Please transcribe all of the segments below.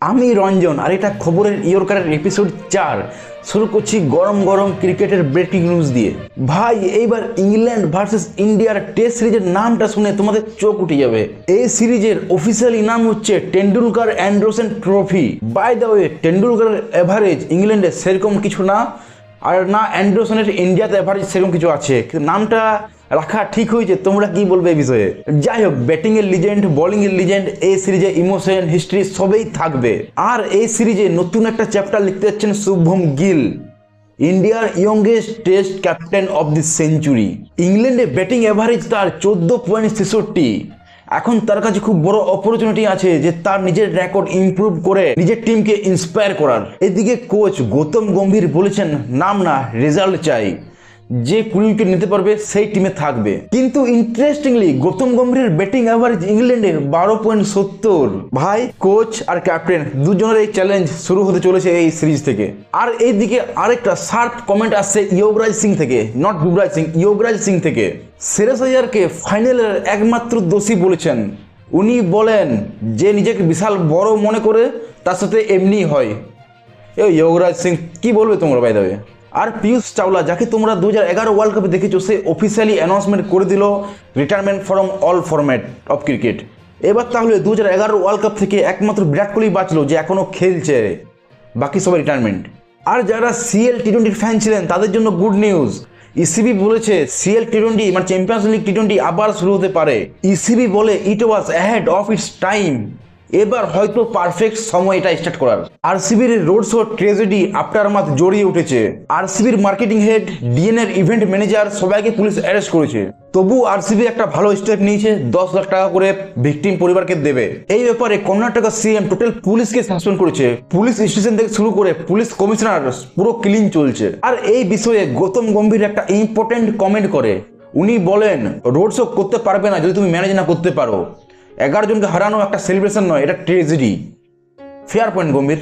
আমি রঞ্জন আর এটা খবরের ইয়র্কারের এপিসোড 4 শুরু করছি গরম গরম ক্রিকেটের ব্রেকিং নিউজ দিয়ে। ভাই এইবার ইংল্যান্ড ভার্সেস ইন্ডিয়ার টেস্ট সিরিজের নামটা শুনে তোমাদের চোখ উঠে যাবে। এই সিরিজের অফিসিয়ালি নাম হচ্ছে Tendulkar Anderson trophy. By the way, টেন্ডুলকারের এভারেজ ইংল্যান্ডে সেরকম কিছু না, আর না অ্যান্ডারসনের ইন্ডিয়াতে এভারেজ সেরকম কিছু আছে, কিন্তু নামটা রাখা ঠিক হয়েছে। তোমরা কি বলবে এই বিষয়ে? যাই হোক, ব্যাটিং এর লিজেন্ড, বোলিং এর লিজেন্ড, এই সিরিজে ইমোশন, হিস্ট্রি সবই থাকবে। আর এই সিরিজে নতুন একটা চ্যাপ্টার লিখতে যাচ্ছেন শুভম গিল, ইন্ডিয়ার youngest test captain of the century. ইংল্যান্ডে ব্যাটিং এভারেজ তার 14.66। এখন তার কাছে খুব বড় অপরচুনিটি আছে যে তার নিজের রেকর্ড ইমপ্রুভ করে নিজের টিমকে ইন্সপায়ার করার। এদিকে কোচ গৌতম গম্ভীর বলেছেন, নাম না, রেজাল্ট চাই, যে কুড়িকে নিতে পারবে সেই টিমে থাকবে। কিন্তু ইন্টারেস্টিংলি গৌতম গম্ভীরের ব্যাটিং অ্যাভারেজ ইংল্যান্ডের 12.70। ভাই, কোচ আর ক্যাপ্টেন দুজনের এই চ্যালেঞ্জ শুরু হতে চলেছে এই সিরিজ থেকে। আর এইদিকে আরেকটা শার্প কমেন্ট আসছে ইয়োগরাজ সিং থেকে, নট যুবরাজ সিং, ইয়োগরাজ সিং থেকে। শ্রেয়স আইয়ারকে ফাইনালের একমাত্র দোষী বলেছেন। উনি বলেন যে নিজেকে বিশাল বড় মনে করে তার সাথে এমনি হয়। ইয়োগরাজ সিং কি বলবে তোমরা বাই দ্য ওয়ে? আর পিয়ুষ চাওলা, যাকে তোমরা 2011 ওয়ার্ল্ড কাপে দেখেছো, সে অফিসিয়ালি অ্যানাউন্সমেন্ট করে দিল retirement from all format of cricket. এবার তাহলে 2011 ওয়ার্ল্ড কাপ থেকে একমাত্র বিরাট কোহলি বাঁচলো যে এখনও খেলছে, বাকি সবাই রিটায়ারমেন্ট। আর যারা সিএল টি20 ফ্যান ছিলেন তাদের জন্য গুড নিউজ। ইসিবি বলেছে সিএল টি20 মানে চ্যাম্পিয়ন্স লিগ টি20 আবার শুরু হতে পারে। ইসিবি বলে it was ahead of its time, এবার হয়তো পারফেক্ট সময় এটা স্টার্ট করার। আরসিবির road show tragedy aftermath জড়িয়ে উঠেছে। আরসিবির মার্কেটিং হেড, ডিএনএর ইভেন্ট ম্যানেজার সবাইকে পুলিশ অ্যারেস্ট করেছে। তবু আরসিবি একটা ভালো স্টেপ নিয়েছে, 10 লাখ টাকা করে ভিকটিম পরিবারকে দেবে। এই ব্যাপারে কর্ণাটকা সিএম টোটাল পুলিশকে সাসপেন্ড করেছে। পুলিশ স্টেশন থেকে শুরু করে পুলিশ কমিশনার পুরো ক্লিন চলছে। আর এই বিষয়ে গৌতম গম্ভীর একটা ইম্পর্টেন্ট কমেন্ট করে। উনি বলেন, রোড শো করতে পারবে না যদি তুমি ম্যানেজ না করতে পারো। 11 জনকে হারানো একটা সেলিব্রেশন নয়, এটা ট্রেজেডি। Fair point Gambhir.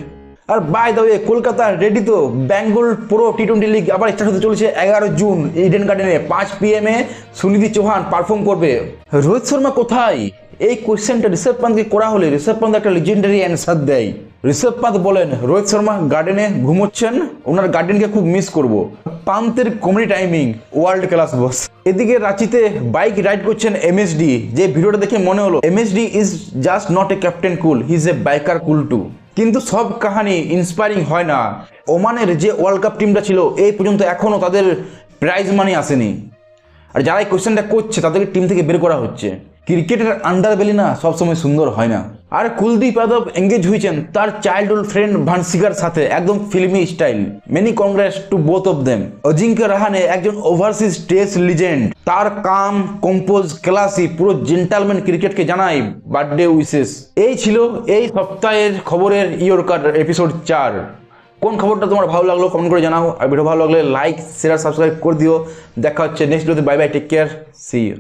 আর by the way, Kolkata ready তো, বেঙ্গল প্রো টি20 লিগ আবার স্টার্ট হতে চলেছে 11 জুন ইডেন গার্ডেনে 5 PM সুনিধি চৌহান পারফর্ম করবে। রোহিত শর্মা কোথায়? এই কোয়েশ্চেনটা ঋষভ পান্তকে করা হলে ঋষভ পান্ত একটা লিজেন্ডারি অ্যান্সার দেয়। ঋষভ পান্ত বলেন, রোহিত শর্মা গার্ডেনে ঘুমোচ্ছেন, ওনার গার্ডেনকে খুব মিস করব। পান্তের comedy timing world class boss. এদিকে রাঁচিতে বাইক রাইড করছেন এমএসডি, যে ভিডিওটা দেখে মনে হলো MSD is just not a captain cool, he is a biker cool too. কিন্তু সব কাহানি ইন্সপায়ারিং হয় না। ওমানের যে ওয়ার্ল্ড কাপ টিমটা ছিল এই পর্যন্ত এখনও তাদের প্রাইজ মানি আসেনি। আর যারা এই কোয়েশ্চেনটা করছে তাদেরকে টিম থেকে বের করা হচ্ছে। ক্রিকেটের আন্ডারবেলি না সবসময় সুন্দর হয় না। আর কুলদীপ যাদব এঙ্গেজ হয়েছেন তার চাইল্ডহুড ফ্রেন্ড ভানসিকার সাথে, একদম ফিল্মি style. Many congrats to both of them. Ajinkya Rahane একজন ওভারসিজ টেস্ট লিজেন্ড, তার কাম, কম্পোজ, ক্লাসি, পুরো জেন্টালম্যান ক্রিকেটকে জানাই বার্থডে উইশেস। এই ছিল এই সপ্তাহের খবরের ইয়র্কার এপিসোড 4। কোন খবরটা তোমার ভালো লাগলো কমেন্ট করে জানাও। আর ভিডিও ভালো লাগলে লাইক, শেয়ার, সাবস্ক্রাইব করে দিও। দেখা হচ্ছে নেক্সট ভিডিওতে। Bye bye, take care, see you.